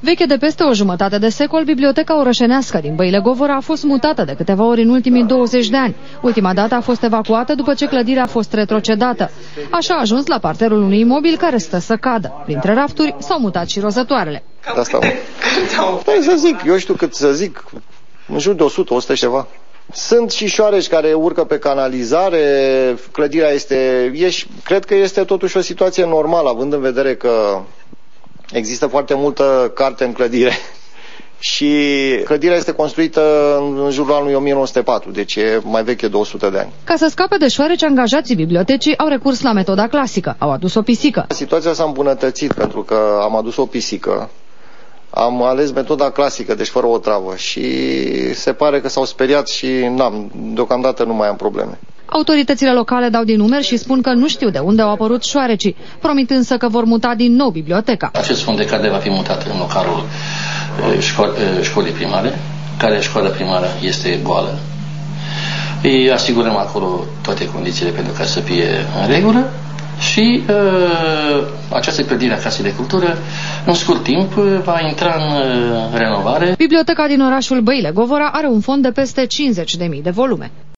Veche de peste o jumătate de secol, Biblioteca Orășenească din Băile Govora a fost mutată de câteva ori în ultimii 20 de ani. Ultima dată a fost evacuată după ce clădirea a fost retrocedată. Așa a ajuns la parterul unui imobil care stă să cadă. Printre rafturi s-au mutat și rozătoarele. Asta, stai să zic, eu știu cât să zic, în jur de 100, 100 și ceva. Sunt și șoareci care urcă pe canalizare, clădirea cred că este totuși o situație normală, având în vedere că există foarte multă carte în clădire și clădirea este construită în jurul anului 1904, deci e mai veche de 100 de ani. Ca să scape de șoareci, angajații bibliotecii au recurs la metoda clasică, au adus o pisică. Situația s-a îmbunătățit pentru că am adus o pisică. Am ales metoda clasică, deci fără o travă, și se pare că s-au speriat și deocamdată nu mai am probleme. Autoritățile locale dau din numeri și spun că nu știu de unde au apărut șoarecii, promit însă că vor muta din nou biblioteca. Acest fond de cadre va fi mutat în localul școlii primare, care școala primară este goală. Îi asigurăm acolo toate condițiile pentru ca să fie în regulă. Și această clădire a Casei de Cultură, în scurt timp, va intra în renovare. Biblioteca din orașul Băile Govora are un fond de peste 50.000 de volume.